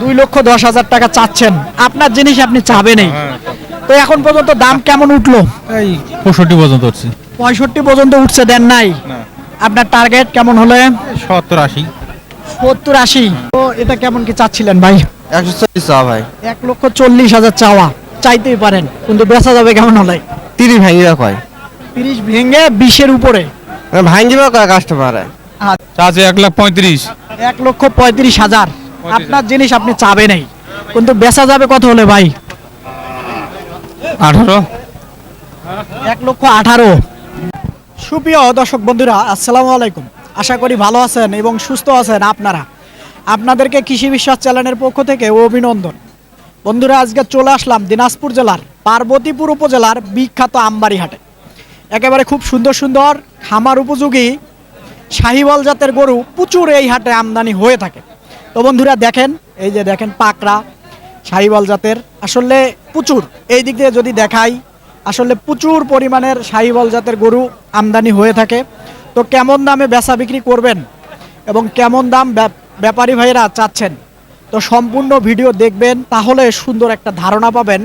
2,10,000 টাকা চাচ্ছেন, আপনার জিনিস আপনি চাবেনই। তো এখন পর্যন্ত দাম কেমন উঠলো? এই 65 পর্যন্ত হচ্ছে। 65 পর্যন্ত উঠছে, দেন নাই? আপনার টার্গেট কেমন হলে? 70-80। 70-80। তো এটা কেমন কি চাচ্ছিলেন ভাই? 140 চা ভাই। 1,40,000 চাওয়া, চাইতেই পারেন, কিন্তু বেচা যাবে কেমন হলে? 30 ভাঙিবা কয়। 30 ভেঙে 20-এর উপরে ভাঙিবা কয় কাস্টমারে। চাচে 1,35,000। 1,35,000। আপনার জিনিস আপনি চাবেনই, কিন্তু বেচা যাবে কত হলে ভাই? 18। 1,18,000। সুপ্রিয় দর্শক বন্ধুরা, আসসালামু আলাইকুম। আশা করি ভালো আছেন এবং সুস্থ আছেন আপনারা। আপনাদেরকে কৃষি বিশ্বাস চ্যানেলের পক্ষ থেকে অভিনন্দন। বন্ধুরা, আজকে চলে আসলাম দিনাজপুর জেলার পার্বতীপুর উপজেলার বিখ্যাত আমবাড়ি হাটে। একেবারে খুব সুন্দর সুন্দর খামার উপযোগী শাহিওয়াল জাতের গরু প্রচুর এই হাটে আমদানি হয়ে থাকে। তো বন্ধুরা দেখেন, এই যে দেখেন পাকড়া শাহিওয়াল জাতের, আসলে প্রচুর, এই দিক দিয়ে যদি দেখাই আসলে প্রচুর পরিমাণের শাহিওয়াল জাতের গরু আমদানি হয়ে থাকে। তো কেমন দামে বেচা বিক্রি করবেন এবং কেমন দাম ব্যাপারী ভাইয়েরা চাচ্ছেন, তো সম্পূর্ণ ভিডিও দেখবেন, তাহলে সুন্দর একটা ধারণা পাবেন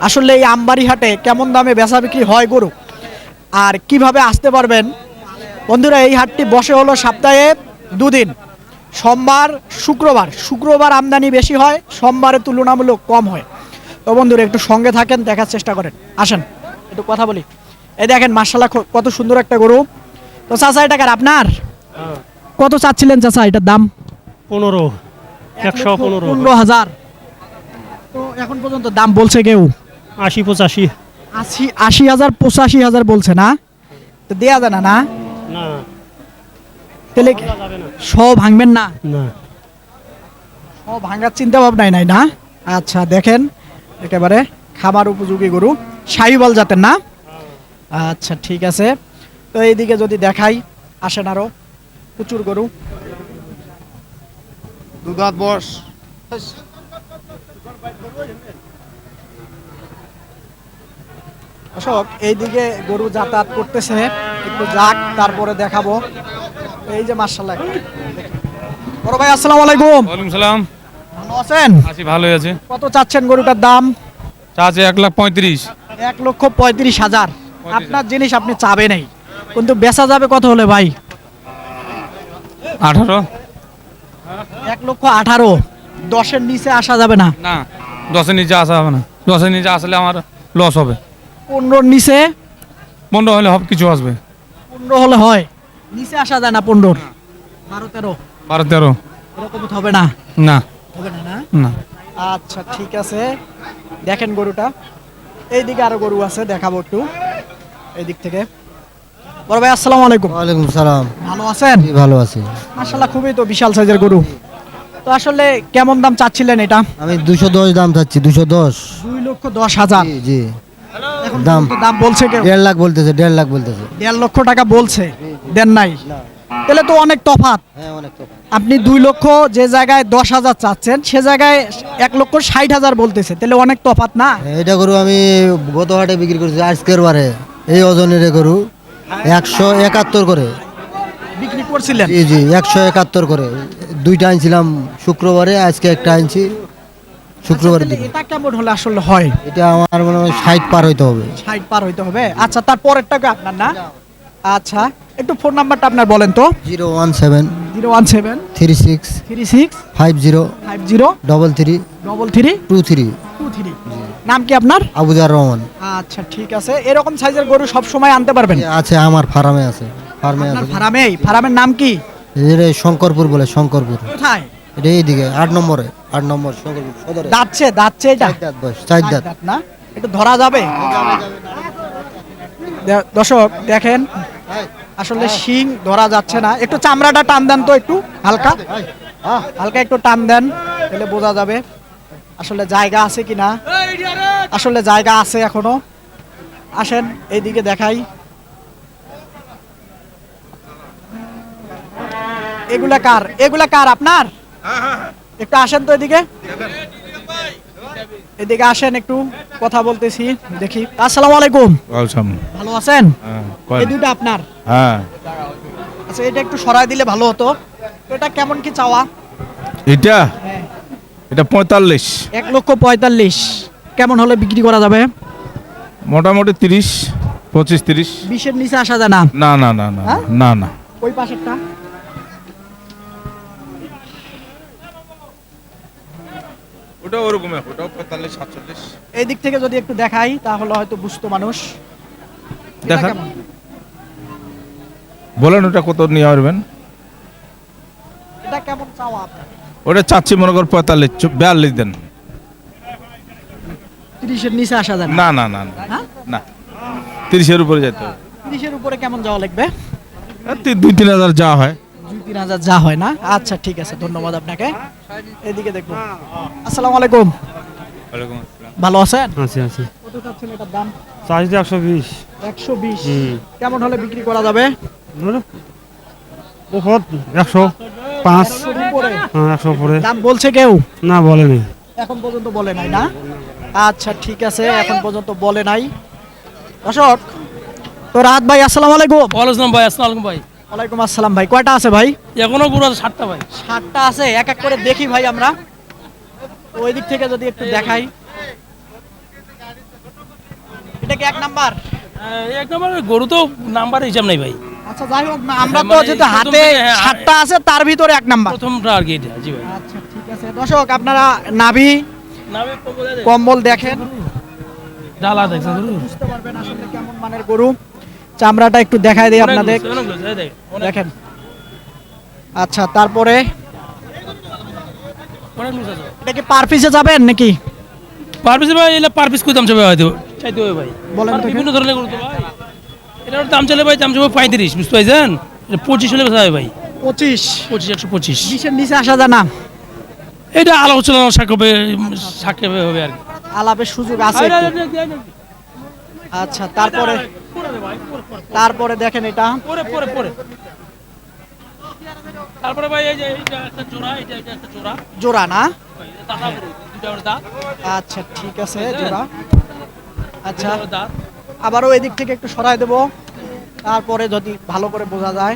আসলে এই আমবাড়ি হাটে কেমন দামে বেচা বিক্রি হয় গরু আর কিভাবে আসতে পারবেন। বন্ধুরা, এই হাটটি বসে হলো সপ্তাহে দুদিন, সোমবার শুক্রবার। শুক্রবার আমদানি বেশি হয়, সোমবারে তুলনামূলক কম হয়। তো বন্ধুরা একটু সঙ্গে থাকেন, দেখার চেষ্টা করেন, আসেন একটু কথা বলি। এই দেখেন মাশাআল্লাহ কত সুন্দর একটা গরু। তো চাচা, এটা কার আপনার? কত চাচ্ছিলেন চাচা এটার দাম? 15। 115,000। তো এখন পর্যন্ত দাম বলছে কেউ 80-85। 80,000 85,000 বলছে না? তো দেয়া যায় না? না না, তাহলে যাবে না। সব ভাঙবেন না? না, সব ভাঙার চিন্তা ভাবনাই নাই না? আচ্ছা, দেখেন একেবারে খাবার উপযোগী গরু, শাহিওয়াল জাতের না? আচ্ছা ঠিক আছে। তো এইদিকে যদি দেখাই, আসেন, আরো প্রচুর গরু। দুধাত বস। অশোক, এইদিকে গরু যাতায়াত করতেছে, একটু যাক তারপরে দেখাবো। এই যে মাশাআল্লাহ, বড় ভাই আসসালামু আলাইকুম। ওয়ালাইকুম সালাম। ভালো আছেন? আছি, ভালোই আছে। কত চাচ্ছেন গরুটার দাম? চাচে 1,35,000। 1,35,000। আপনার জিনিস আপনি চাবেনই, কিন্তু বেচা যাবে কত হলে ভাই? 18। 1,18,000। 10-এর নিচে আসা যাবে না? না, 10-এর নিচে আসা হবে না। 10-এর নিচে আসলে আমার লস হবে। 15-র নিচে? 15 হলে কিছু আসবে। 15 হলে হয়, নিচে আসা যায় না 15-র? 12-13? 12-13 এরকম তো হবে না? না। হবে না না? না। আচ্ছা ঠিক আছে, দেখেন গরুটা। এইদিকে আরো গরু আছে, দেখাবো একটু এই দিক থেকে। বড় ভাই আসসালামু আলাইকুম। ওয়ালাইকুম সালাম। ভালো আছেন? ভালো আছি। মাশাআল্লাহ খুবই তো বিশাল সাইজের গরু। তো আসলে কেমন দাম চাচ্ছিলেন এটা? আমি 210 দাম চাচ্ছি। 210। 2,10,000। জি জি। এখন দাম দাম বলছে কেউ? 1.5 লাখ বলতেছে। 1.5 লাখ বলতেছে। 1.5 লক্ষ টাকা বলছে, দেন নাই? তাহলে তো অনেক তফাৎ। হ্যাঁ, অনেক তো। আপনি 2 লক্ষ যে জায়গায় 10,000 চাচ্ছেন, সে জায়গায় 1,60,000 বলতেছে, তাহলে অনেক তফাৎ না? এটা গরু আমি গত হাটে বিক্রি করছি আজকের বারে। এই ওজনের গরু 171 করে বিক্রি করছিলেন? জি জি, 171 করে। দুইটা আনছিলাম শুক্রবারে, আজকে একটা আনছি শুক্রবারের আচ্ছা, দিকে। এটা কেমন হলে আসলে হয়? এটা আমার মনে হয় 60 পার হইতে হবে। 60 পার হইতে হবে। আচ্ছা, তারপরের টাকা আপনার না? আচ্ছা, একটু ফোন নাম্বারটা আপনার বলেন তো। 017 017 36 36 50 50 33 33 23। 23। নাম কি আপনার? আবুজার রহমান। আচ্ছা ঠিক আছে, এরকম সাইজের গরু সব সময় আনতে পারবেন? আছে আমার ফার্মে আছে। ফার্মে আপনার আছে। ফার্মের নাম কি? এটা শঙ্করপুর বলে, শঙ্করপুর। কোথায়? এটা এইদিকে 8 নম্বরে, 8 নম্বর শঙ্করপুর সদরে। দাঁতছে এটা? 4 দাঁত বয়স, 4 দাঁত। দাঁত না? একটু ধরা যাবে? দর্শক দেখেন, আসলে শিং ধরা যাচ্ছে না, একটু চামড়াটা টান দেন তো, একটু হালকা হালকা একটু টান দেন, তাহলে বোঝা যাবে আসলে জায়গা আছে কিনা। আসলে জায়গা আছে এখনো। আসেন এইদিকে দেখাই। এগুলা কার আপনার? একটু আসেন তো এদিকে, এদিকে আসেন, একটু কথা বলতেছি, দেখি। আসসালামু আলাইকুম। ভালো আছেন? এই দুটো আপনার? হ্যাঁ। আচ্ছা, এটা একটু সরাই দিলে ভালো হতো। তো এটা কেমন কি চাওয়া? এটা হ্যাঁ। এটা 45, 1,45,000 কেমন হলে বিক্রি করা যাবে? মোটামুটি 30, 25, 30। 20-এর নিচে আসা যায় না? না না না না হ্যাঁ? না না। ওই পাশেরটা ওটা ওরকম, ওটাও 45, 47। এই দিক থেকে যদি একটু দেখাই তাহলে হয়তো বুঝতো মানুষ। এটা দেখান। কেমন? বলেন ওটা কত নিয়ে আসবেন? এটা কেমন চাওয়া আপনার? ওটা চাচ্ছি মনে কর 45, 42 দেন। 30-এর নিচে আসা যায় না? না না না না হ্যাঁ? না, 30-এর উপরে যেতে হবে। 30-এর উপরে কেমন যাওয়া লাগবে? 2-3 হাজার যা হয়। 2-3 হাজার যা হয় না? আচ্ছা ঠিক আছে, ধন্যবাদ আপনাকে। এদিকে দেখবো। আসসালামু আলাইকুম, ভালো আছেন? আছি আছি কত চাচ্ছেন এটার দাম? চার্জ দিয়ে 120। 120 কেমন হলে বিক্রি করা যাবে? ওপর 105। 100-র উপরে? হ্যাঁ 100 উপরে। দাম বলছে কেউ? না বলেনি। এখন পর্যন্ত বলে নাই না? আচ্ছা ঠিক আছে, এখন পর্যন্ত বলে নাই। দর্শক, তো রাহাত ভাই আসসালামু আলাইকুম। ওয়ালাইকুম ভাই, আসসালামু আলাইকুম ভাই। ওয়ালাইকুম আসসালাম ভাই, কয়টা আছে ভাই? এখনো পুরো 60টা ভাই। 60টা আছে, এক এক করে দেখি ভাই আমরা। ওই দিক থেকে যদি একটু দেখাই। এটা কি এক নাম্বার? এক নম্বর গরু তো নাম্বার হিসাব নাই ভাই, আচ্ছা যাই হোক না, আমরা তো মানে যেহেতু প্রথম হাতে থেকে, হ্যাঁ, 60টা আছে তার ভিতরে এক নাম্বার। প্রথমটা আর কি এটা। জি ভাই। আচ্ছা ঠিক আছে দর্শক, আপনারা নাভি নামে কম্বল আছে? কম্বল দেখেন, ডালা দেখছেন গরু? বুঝতে পারবেন আসলে কেমন মানের গরু। চামড়াটা একটু দেখাই দিই আপনাদের, অনেক লুজ, এই দেখেন, দেখেন। আচ্ছা তারপরে অনেক লুজ আছে। এটা কি পার পিসে যাবেন নাকি? পার পিস ভাই, এলা পার পিস কত দাম চাবে হয়তো? চাইতে হবে ভাই। বলেন তো বিভিন্ন ধরনের গরু তো ভাই। এটার দাম চলে ভাই, দাম চাবে 35, বুঝতে পারছেন? এটা 25 হলে বেচা হবে ভাই। 25 125। 20-এর নিচে আসা যায় না? এটা আলোচনা সাক্ষেপে হবে আর কি। আলাপের সুযোগ আছে একটু। আচ্ছা তারপরে দেখেন এটা পরে তারপরে ভাই এই যে এইটা একটা জোড়া, এটা একটা জোড়া। জোড়া না? ভাই, এটা দাঁতা গরু, দুইটা করে দাঁত, আচ্ছা ঠিক আছে জোড়া। আচ্ছা দুইটা করে দাঁত। আবারও এদিক থেকে একটু সরাই দেবো, তারপরে যদি ভালো করে বোঝা যায়।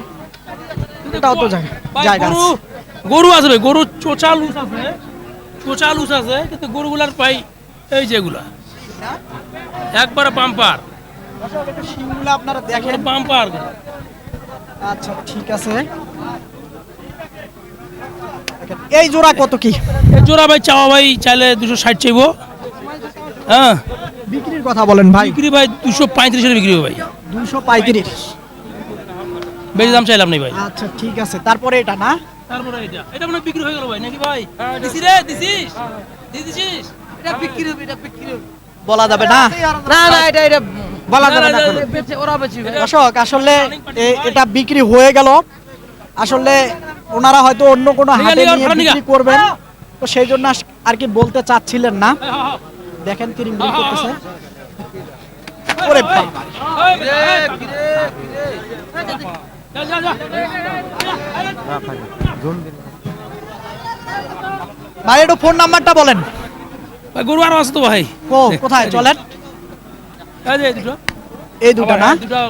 এটাও তো ভাই, জায়গা আছে। গরু আছে ভাই, গরু চোচা লুজ আছে, কিন্তু গরুগুলার পাই এই যেগুলা একবারে বাম্পার, দর্শক, একটু শিংগুলো আপনারা দেখেন। বাম্পার। আচ্ছা ঠিক আছে, দেখেন, এই জোড়া কত কি? এই জোড়া ভাই চাওয়া ভাই, চাইলে 260 চাইবো। হ্যাঁ, বিক্রির কথা বলেন ভাই। বিক্রি ভাই 235 এর বিক্রি হবে ভাই, 235। বেশি দাম চাইলাম নাই ভাই। আচ্ছা ঠিক আছে, তারপরে এটা না? তারপরে এটা মনে হয় বিক্রি হয়ে গেল ভাই, নাকি ভাই? দিছিস? এটা বিক্রি হবে, বলা যাবে না? না এটা বলা যাবে না কোনো। ওরা বেচবে। দর্শক আসলে এটা বিক্রি হয়ে গেল। আসলে ওনারা হয়তো অন্য কোনো হাটে নিয়ে বিক্রি করবেন, তো সেই জন্য আর কি বলতে চাচ্ছিলেন না। দেখেন কিরিং করতেছে। ওরে বাবা, ভাই একটু ফোন নাম্বারটা বলেন। গরু আরো আছে তো ভাই। কোথায় চলেন? এই যে দুটো, এই দুটো না? দুটো,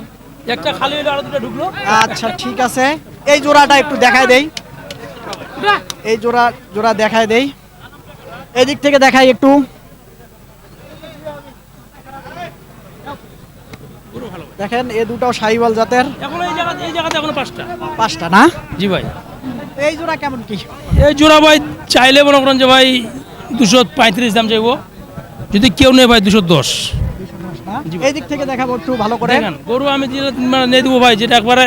একটা খালি হলো আর দুটো ঢুকলো। আচ্ছা ঠিক আছে, এই জোড়াটা একটু দেখায় দেই। এই জোড়া দেখায় দেই, এদিক থেকে দেখাই একটু। দেখেন এই দুটাও শাহিওয়াল জাতের। এখন এই জায়গাতে এখনো 5টা। 5টা না? জি ভাই। এই জোড়া কেমন কি? এই জোড়া ভাই চাইলে মনে করেন যে ভাই 235 দাম চাইবো, যদি কেউ নেই ভাই 210। এই দিক থেকে দেখাবো একটু ভালো করে। দেখেন গরু আমি যেটা মানে নিয়ে দেবো ভাই, যেটা একবারে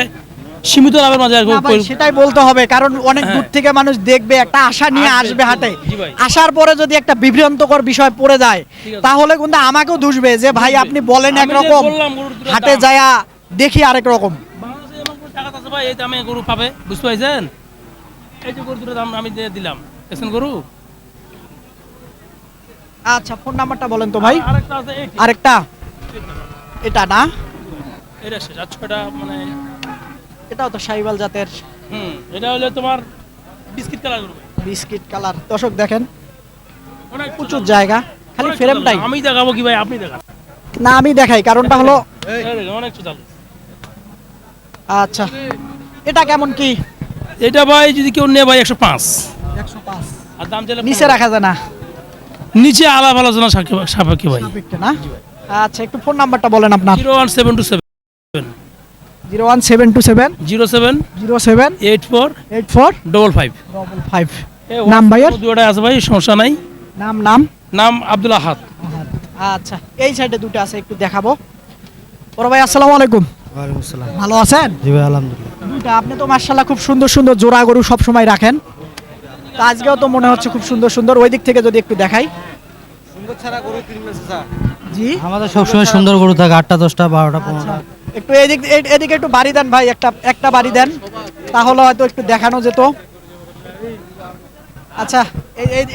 সীমিত লাভের মাঝে আর না ভাই, সেটাই বলতে হবে, কারণ অনেক দূর থেকে মানুষ দেখবে, একটা আশা নিয়ে আসবে হাটে। জি ভাই। আসার পরে যদি একটা বিভ্রান্তকর বিষয় পড়ে যায়, আছে। তাহলে কিন্তু আমাকেও দুষবে যে ভাই আপনি বলেন আমি যে একরকম, বললাম গরুর দুটো হাটে দাম। যায়া দেখি আরেক রকম। বাংলাদেশে এমন কোনো জায়গা আছে ভাই এই দামে গরু পাবে, বুঝতে পারছেন? এই যে গরু দুটো দাম আমি দিয়ে দিলাম, দেখছেন গরু? আচ্ছা ফোন নাম্বারটা বলেন তো ভাই। আরেকটা আছে এইটি। আরেকটা এটা না? এটা শেষ, আর 6টা মানে এটাও তো শাহিওয়াল জাতের, এটা হলো তোমার বিস্কিট কালার গরু ভাই। Biscuit colour. দর্শক দেখেন অনেক প্রচুর জায়গা, খালি অনেক ফ্রেমটাই আমি দেখাবো কি ভাই, আপনি দেখান। না, আমি দেখাই, কারণটা হলো এই দেখেন, অনেক চুদাল। আচ্ছা এটা কেমন কি? এটা ভাই যদি কেউ নেয় ভাই 105, 105। আর দাম চাইলে নিচে রাখা যায় না নিচে আলাপ আলোচনা সাপেক্ষে ভাই সাপেক্ষে না আচ্ছা একটু ফোন নাম্বারটা বলেন আপনার 01727 01727 07 07 84 84 55 55 নাম ভাইয়ের দুটোটা আছে ভাই সমস্যা নাই নাম নাম নাম আব্দুল আহাদ আচ্ছা এই সাইডে দুটো আছে একটু দেখাবো বড় ভাই আসসালামু আলাইকুম ওয়ালাইকুম আসসালাম। ভালো আছেন জি ভাই আলহামদুলিল্লাহ। দুইটা আপনি তো মার্শাল্লাহ খুব সুন্দর সুন্দর জোড়া গরু সব সময় রাখেন তো আজকেও তো মনে হচ্ছে খুব সুন্দর সুন্দর ওই দিক থেকে যদি একটু দেখাই জি আমাদের সবসময় সুন্দর গরু থাকে 8টা 10টা 12টা 15টা। একটু এদিকে একটু বাড়ি দেন ভাই একটা বাড়ি দেন তাহলে হয়তো একটু দেখানো যেত আচ্ছা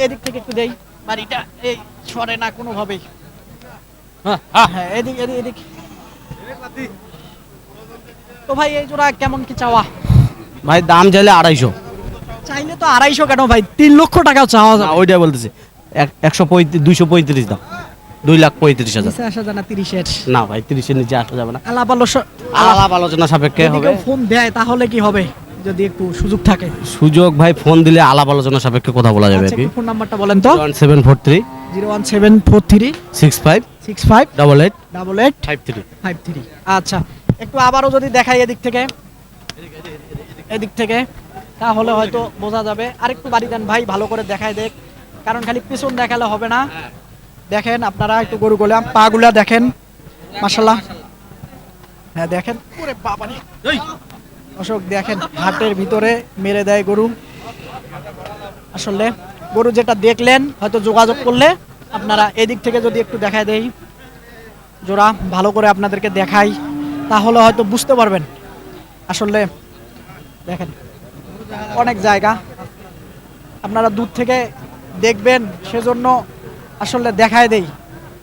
এদিক থেকে একটু দেই বাড়িটা এই সরে না কোনোভাবেই হ্যাঁ এদিক এদিক এদিক তো ভাই এই জোড়া কেমন কি চাওয়া ভাই দাম চাইলে 250। চাইলে তো 250 কেন ভাই 3 লক্ষ টাকাও চাওয়া না যাবে ওইটা বলতেছি 235 দাম 2,35,000। নিচে আসা জানা 30 এর না ভাই 30 এর নিচে আসা যাবে না। আলাপ আলোচনা সাপেক্ষে যদি হবে। কেউ ফোন দেয় তাহলে কি হবে যদি একটু সুযোগ থাকে সুযোগ ভাই ফোন দিলে আলাপ আলোচনা সাপেক্ষে কথা বলা যাবে আর আচ্ছা কি। একটু ফোন নাম্বারটা বলেন তো 1743 01743 65 65 88 88 53। 53 আচ্ছা একটু আবারও যদি দেখাই এদিক থেকে তাহলে হয়তো বোঝা যাবে আরেকটু বাড়ি দেন ভাই ভালো করে দেখাই দেখ কারণ খালি পিছন দেখালে হবে না দেখেন আপনারা একটু গরু গোলাম পাগুলা দেখেন মাশাআল্লাহ হ্যাঁ দেখেন ওরে বাবারে অশোক দেখেন হাটের ভিতরে মেরে দেয় গরু আসলে গরু যেটা দেখলেন হয়তো যোগাযোগ করলে আপনারা এদিক থেকে যদি একটু দেখায় দেই জোড়া ভালো করে আপনাদেরকে দেখাই তাহলে হয়তো বুঝতে পারবেন আসলে দেখেন অনেক জায়গা আপনারা দূর থেকে দেখবেন সেজন্য আসলে দেখায় দেই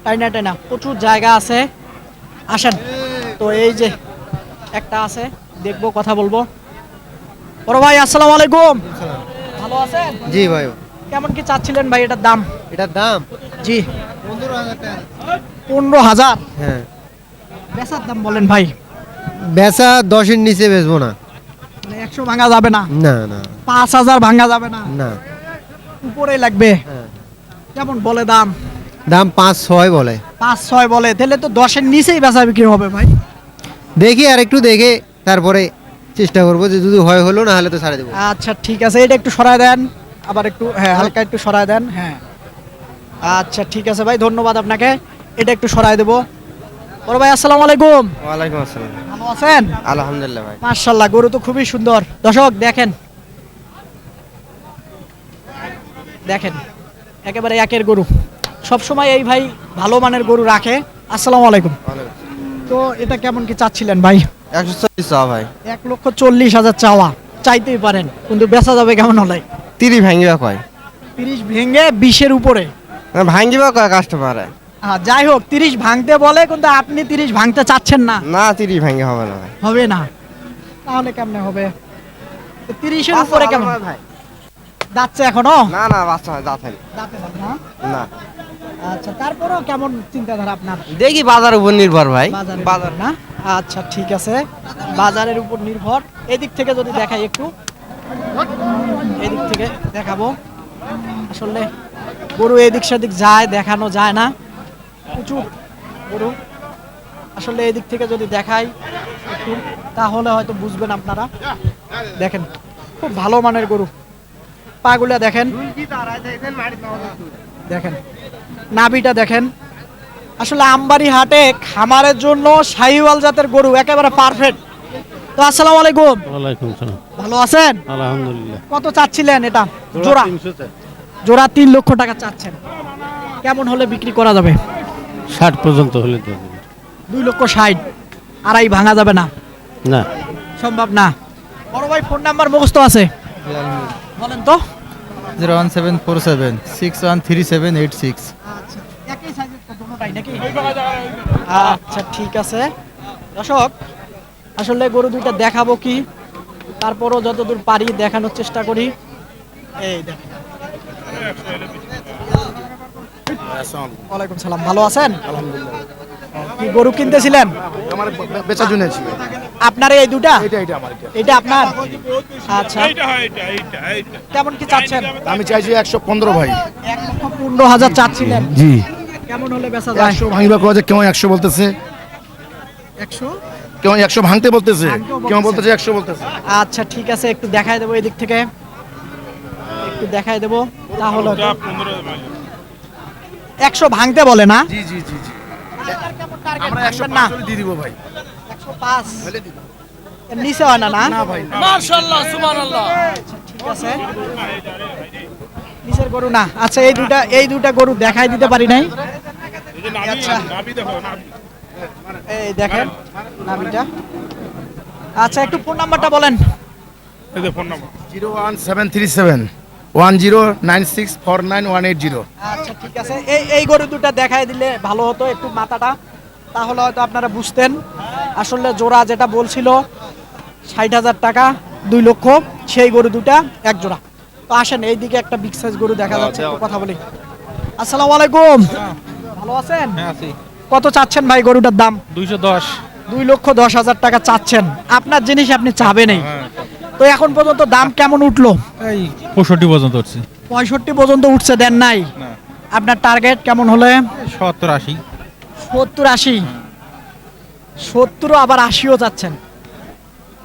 টাইনা প্রচুর জায়গা আছে আসেন তো এই যে একটা আছে দেখবো কথা বলবো বড় ভাই আসসালামু আলাইকুম ভালো আছেন জি ভাই কেমন কি চাচ্ছিলেন ভাই এটার দাম এটার দাম জি 15,000 টাকা। 15,000 হ্যাঁ বেচার দাম বলেন ভাই বেচা 10 এর নিচে বেচবো না। মানে 100 ভাঙা যাবে না না না 5,000 ভাঙা যাবে না না। উপরেই লাগবে হ্যাঁ। কেমন বলে দাম দাম 5-6 বলে। 5-6 বলে তাহলে তো 10-এর নিচেই বেচা বিক্রি হবে ভাই দেখি আর একটু দেখে তারপরে চেষ্টা করবো যে যদি হয় হলো না হলে তো ছাড়ে দেবো। আচ্ছা ঠিক আছে এটা একটু সরায় দেন আবার একটু হ্যাঁ হালকা একটু সরায় দেন হ্যাঁ আচ্ছা ঠিক আছে ভাই ধন্যবাদ আপনাকে এটা একটু সরায় দেবো বড় ভাই আসসালামু আলাইকুম ওয়ালাইকুম আসসালাম। ভালো আছেন আলহামদুলিল্লাহ ভাই। মাশাআল্লাহ গরু তো খুবই সুন্দর দর্শক দেখেন দেখেন একেবারে একের গরু সব সময় এই ভাই ভালো মানের গরু রাখে আসসালামু আলাইকুম তো এটা কেমন কি চাচ্ছিলেন ভাই 140 চা ভাই। 1,40,000 চাওয়া চাইতেই পারেন কিন্তু বেচা যাবে কেমন হলে 30 ভাঙিবা কয়। 30 ভেঙে 20-এর উপরে ভাঙিবা কয় কাস্টমারে। যাই হোক 30 ভাঙতে বলে কিন্তু আপনি 30 ভাঙতে চাচ্ছেন না না 30 ভাঙি হবে না ভাই। হবে না তাহলে কেমনে হবে 30-এর উপরে কেমন ভাই? যাচ্ছে এখনো না না বাচ্চা যাচ্ছে যাচ্ছে না না। আচ্ছা তারপরেও কেমন চিন্তাধারা আপনার দেখি বাজার উপর নির্ভর ভাই। বাজার না আচ্ছা ঠিক আছে বাজারের উপর নির্ভর এদিক থেকে যদি দেখাই একটু এদিক থেকে দেখাবো আসলে গরু এদিক সেদিক যায় দেখানো যায় না প্রচুর গরু আসলে এদিক থেকে যদি দেখাই একটু তাহলে হয়তো বুঝবেন আপনারা দেখেন খুব ভালো মানের গরু পাগুলা দেখেন দেখেন নাভিটা দেখেন আসলে আমবাড়ি হাটে খামারের জন্য শাহিওয়াল জাতের গরু একেবারে পারফেক্ট তো আসসালামু আলাইকুম ওয়ালাইকুম সালাম। ভালো আছেন আলহামদুলিল্লাহ। কত চাচ্ছিলেন এটা জোড়া জোড়া 3 লক্ষ টাকা চাচ্ছেন কেমন হলে বিক্রি করা যাবে 60 পর্যন্ত হলে তো 2,60,000 আড়াই ভাঙা যাবে না না। সম্ভব না বড় ভাই ফোন নাম্বার মুখস্থ আছে বলেন তো 01747 613786। আচ্ছা একই সাইজের তো দুটোটাই নাকি আচ্ছা ঠিক আছে দর্শক আসলে গরু দুইটা দেখাবো কি তারপরও যতদূর পারি দেখানোর চেষ্টা করি এই দেখেন ওয়ালাইকুম সালাম ভালো আছেন আলহামদুলিল্লাহ কি গরু কিনতেছিলেন আমার বেচা জুনেছি। আপনার এই দুটা এটা আমার এটা এটা আপনার আচ্ছা কেমন কি চাচ্ছেন? আমি চাইছি 115 ভাই 1,15,000 চাচ্ছিলেন, জি কেমন হলে বেচা যায়? 100 ভাঙিবা কোয়া যে কেউ 100 বলতেছে 100? কেউ 100 ভাঙতে বলতেছে ভাঙতেও কেউ বলতেছে। বলতেছে 100 বলতেছে আচ্ছা ঠিক আছে, একটু দেখাই দেবো এই দিক থেকে, একটু দেখাই দেবো তাহলে হয়তো। 100 ভাঙতে বলে না? জি জি জি জি আমরা আমরা 100 না 105 দিয়ে দিব ভাই 105 এর নিচে হয় না না? না ভাই মাশাআল্লাহ সুবহানাল্লাহ। ঠিক আছে, নিচের গরু না। আচ্ছা এই দুটা গরু দেখাই দিতে পারি নাই। আচ্ছা এই দেখেন নাবিটা। আচ্ছা একটু ফোন নাম্বারটা বলেন। 01737 109649 আচ্ছা ঠিক আছে, এই গরু দুটা দেখাই দিলে ভালো হতো একটু মাথাটা, তাহলে হয়তো আপনারা বুঝতেন। আসলে জোড়া যেটা বলছিল 60,000 টাকা 2 লক্ষ, সেই গরু দুটা এক জোড়া। তো আসেন এইদিকে একটা বিগ সাইজ গরু দেখা যাচ্ছে, একটু কথা বলি। আসসালামু আলাইকুম, ভালো আছেন? কত চাচ্ছেন ভাই গরুটার দাম? 210। 2,10,000 টাকা চাচ্ছেন। আপনার জিনিস আপনি চাবেনই। তো এখন পর্যন্ত দাম কেমন উঠলো? এই 65 পর্যন্ত হচ্ছে। 65 পর্যন্ত উঠছে, দেন নাই? আপনার টার্গেট কেমন হলে? 70 80। 70 80? 70 আবার 80ও চাচ্ছেন?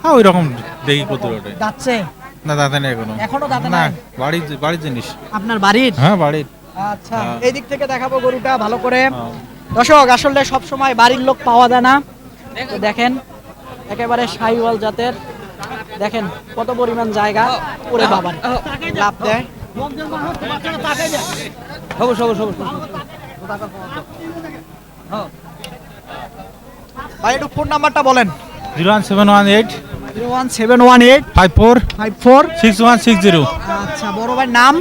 হ্যাঁ ওই রকম দেখি কত ওঠে। যাচ্ছে না দাদা নেই এখনো দাঁতে না, নাই? বাড়ির জিনিস। আপনার বাড়ির? হ্যাঁ বাড়ির। আচ্ছা এই দিক থেকে দেখাবো গরুটা ভালো করে। দর্শক আসলে সব সময় বাড়ির লোক পাওয়া যায় না। তো দেখেন একেবারে শাহিওয়াল জাতের, দেখেন কত পরিমাণ জায়গা, ওরে বাবা লাভ দেয়। ভাই একটু ফোন নাম্বারটা বলেন। 01718 01718 54 54। 6160। আচ্ছা বড় ভাই নাম?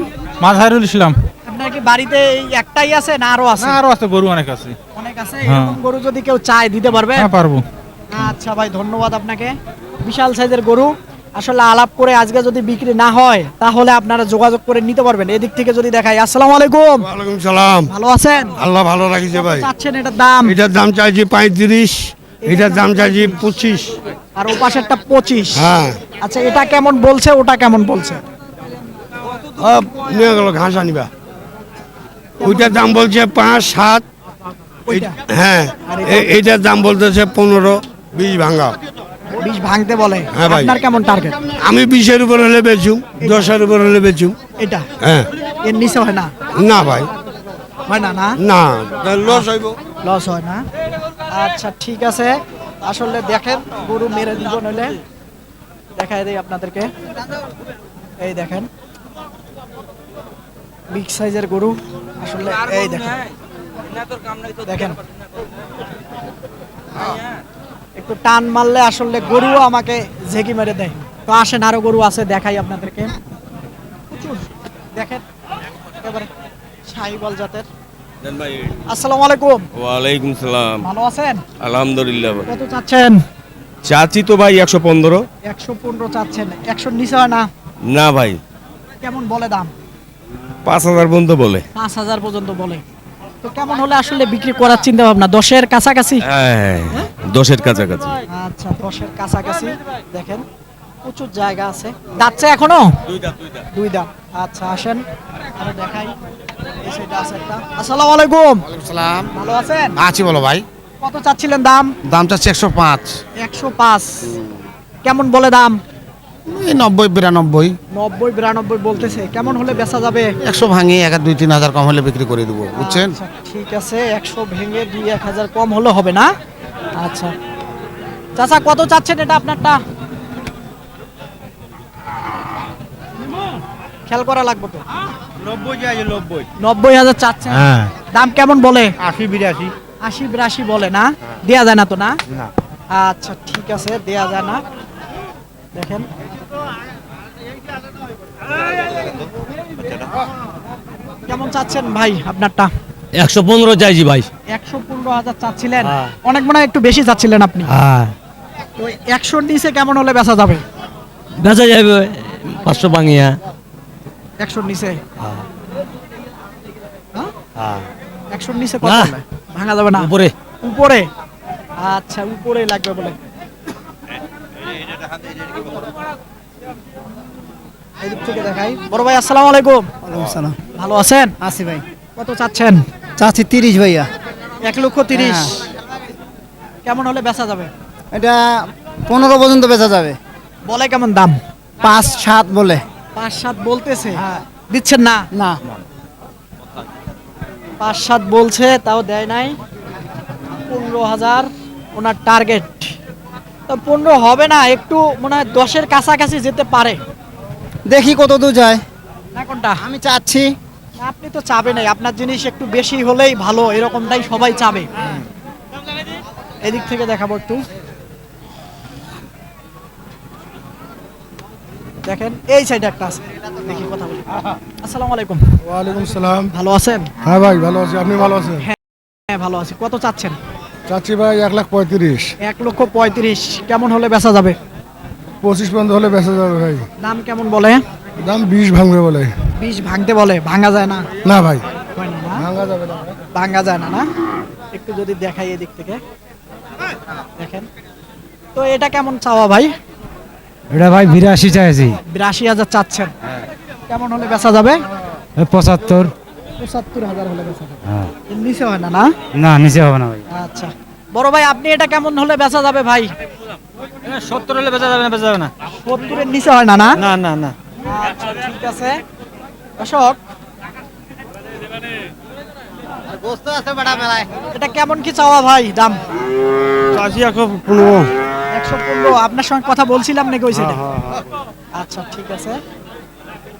মাজহারুল ইসলাম। আপনার কি বাড়িতে এই একটাই আছে না আরো আছে? না আরো আছে, গরু অনেক আছে। অনেক আছে। হ্যাঁ। এরকম গরু যদি কেউ চায় দিতে পারবে? হ্যাঁ পারবো। আচ্ছা ভাই ধন্যবাদ আপনাকে। বিশাল সাইজের গরু, আসলে আলাপ করে আজকে যদি বিক্রি না হয় তাহলে আপনারা যোগাযোগ করে নিতে পারবেন। এদিক থেকে যদি দেখাই। আসসালামু আলাইকুম, ওয়ালাইকুম সালাম। ভালো আছেন? আল্লাহ ভালো রাখিছে ভাই। চাচ্ছেন এটার দাম? এটার দাম চাইছি 35, এটার দাম চাইছি 25। আর ও পাশেরটা 25? হ্যাঁ আচ্ছা এটা কেমন বলছে, ওটা কেমন বলছে? নিয়ে গেল ঘাস আনিবা। ওইটার দাম বলছে 5 7। ওইটা হ্যাঁ এইটার দাম বলতেছে 15 20 ভাঙা। 20 ভাঙতে বলে। হ্যাঁ ভাই। আপনার কেমন টার্গেট? আমি 20-এর উপর হলে বেচুম, 10-এর উপর হলে বেচুম। এটা হ্যাঁ এর নিচে হয় না? না ভাই হয় না না? না, লস হইব। লস হয় না? আচ্ছা ঠিক আছে, আসলে দেখেন গরু মেরে দিব নইলে। দেখাই দেই আপনাদেরকে, এই দেখেন বিগ সাইজের গরু। আসলে এই দেখেন দেখেন একটু টান মারলে আসলে গরুও আমাকে ঝেঁকি মেরে দেয়। তো আসেন আরো গরু আছে দেখাই আপনাদেরকে। প্রচুর দেখেন একেবারে শাহিওয়াল জাতের। আসসালামু আলাইকুম, ওয়ালাইকুম সালাম। ভালো আছেন? আলহামদুলিল্লাহ ভাই। কত চাচ্ছেন? চাচি তো ভাই 115। 115 চাচ্ছেন, 100 নিচে হয় না? না ভাই কেমন বলে দাম? 5000 পর্যন্ত বলে। 5000 পর্যন্ত বলে। তো কেমন হলে আসলে বিক্রি করার চিন্তা ভাবনা? 10-এর কাছাকাছি? হ্যাঁ 10-এর কাছাকাছি। আচ্ছা 10-এর কাছাকাছি। দেখেন প্রচুর জায়গা আছে। দাঁতছে এখনো? দুই দাঁত। আচ্ছা আসেন আরো দেখাই। এই সাইডে আছে একটা। আসসালামু আলাইকুম, সালাম। ভালো আছেন? আছি বলো ভাই। কত চাচ্ছিলেন দাম? দাম চাচ্ছি 105। 105 কেমন বলে দাম? এই 90 92। 90 92 বলতেছে। কেমন হলে বেচা যাবে? 100 ভাঙি 1-2-3 হাজার কম হলে বিক্রি করে দেবো, বুঝছেন? আচ্ছা, ঠিক আছে 100 ভেঙে 2-1000 কম হলে হবে না? আচ্ছা চাচা কত চাচ্ছেন এটা আপনারটা? খেয়াল করা লাগবে তো। 90 যাই 90। 90,000 চাচ্ছেন? হ্যাঁ দাম কেমন বলে? 80 82। 80-82 বলে না? দেয়া যায় না তো না? আচ্ছা ঠিক আছে, দেয়া যায় না। দেখেন কেমন চাচ্ছেন ভাই আপনারটা? 115 চাইছি ভাই। 115,000 চাচ্ছিলেন? অনেক মনে হয় একটু বেশি চাচ্ছিলেন আপনি। তো 100 নিচে কেমন হলে বেচা যাবে? বেচা যাবে 500 ভাঙিয়া। 100 নিচে? হ্যাঁ 100 নিচে কত না। হলে ভাঙা যাবে না? উপরে। উপরে? আচ্ছা উপরে লাগবে বলে। এদিক থেকে দেখাই। বড় ভাই আসসালামু আলাইকুম। ভালো আছেন? আছি ভাই, কত চাচ্ছেন? চাচ্ছি 30 ভাইয়া। 1,30,000। হ্যাঁ। কেমন হলে বেচা যাবে? এটা 15 পর্যন্ত বেচা যাবে। বলে কেমন দাম? 5-7 বলে। 5-7 বলতেছে, দিচ্ছেন না? না, 5-7 বলছে, তাও দেয় নাই। 15,000 ওনার টার্গেট। তো 15 হবে না, একটু মনে হয় 10-এর কাছাকাছি যেতে পারে। দেখি কত দূর যায়। না কোনটা? আমি চাচ্ছি আপনি তো চাবেনই, আপনার জিনিস একটু বেশি হলেই ভালো, এরকমটাই সবাই চাবে। এদিক থেকে দেখাবো একটু, দেখেন এই সাইডে একটা আছে, দেখি কথা বলি। আসসালামু আলাইকুম। ওয়ালাইকুম সালাম। ভালো আছেন? হ্যাঁ ভাই ভালো আছি, আপনি ভালো আছেন? হ্যাঁ ভালো আছি। কত চাচ্ছেন? চাচ্ছি ভাই 1,35,000। 1,35,000। কেমন হলে বেচা যাবে? 25 পর্যন্ত হলে বেচা যাবে ভাই। দাম কেমন বলে? দাম 20 ভাঙবে বলে। 20 ভাঙতে বলে, ভাঙা যায় না? না ভাই, হয় না, না? ভাঙা যাবে না। ভাঙা যায় না, না? একটু যদি দেখাই এদিক থেকে দেখেন তো, এটা কেমন চাওয়া ভাই? এটা ভাই 82 চাইছি। 82,000 চাচ্ছেন। কেমন হলে বেচা যাবে? 75। 75,000 হলে বেচা যাবে। এর নিচে হয় না, না? না, নিচে হবে না ভাই। আচ্ছা বড় ভাই, আপনি এটা কেমন হলে বেচা যাবে ভাই? 70 হলে বেচা যাবে না, বেচা যাবে না। 70 এর নিচে হয় না, না? না না না। আচ্ছা ঠিক আছে। দর্শক, এটা কেমন কি চাওয়া ভাই দাম? চাচ্ছি 115। 115। আপনার সঙ্গে কথা বলছিলাম নাকি ওই সাইডে? আচ্ছা ঠিক আছে।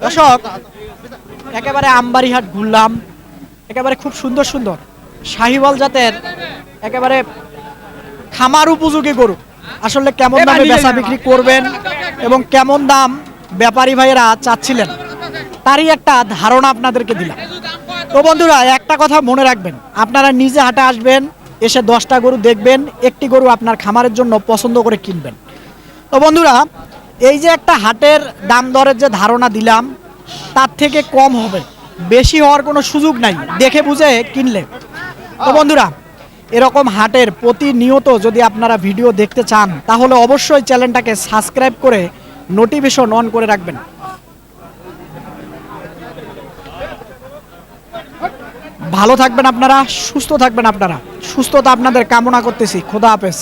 দর্শক, একেবারে আমবাড়িহাট ঘুরলাম, একেবারে খুব সুন্দর সুন্দর শাহিওয়াল জাতের একেবারে খামার উপযোগী গরু আসলে কেমন দামে বেচা বিক্রি করবেন এবং কেমন দাম ব্যাপারী ভাইয়েরা চাচ্ছিলেন তারই একটা ধারণা আপনাদেরকে দিলাম। তো বন্ধুরা, একটা কথা মনে রাখবেন, আপনারা নিজে হাটে আসবেন, এসে 10টা গরু দেখবেন, একটি গরু আপনার খামারের জন্য পছন্দ করে কিনবেন। তো বন্ধুরা, এই যে একটা হাটের দাম দরের যে ধারণা দিলাম, তার থেকে কম হবে, বেশি হওয়ার কোনো সুযোগ নাই, দেখে বুঝে কিনলে। তো বন্ধুরা, এরকম হাটের প্রতিনিয়ত যদি আপনারা ভিডিও দেখতে চান, তাহলে অবশ্যই চ্যানেলটাকে সাবস্ক্রাইব করে নোটিফিকেশন অন করে রাখবেন। ভালো থাকবেন আপনারা, সুস্থ থাকবেন আপনারা, সুস্থতা আপনাদের কামনা করতেছি। খোদা হাফেজ।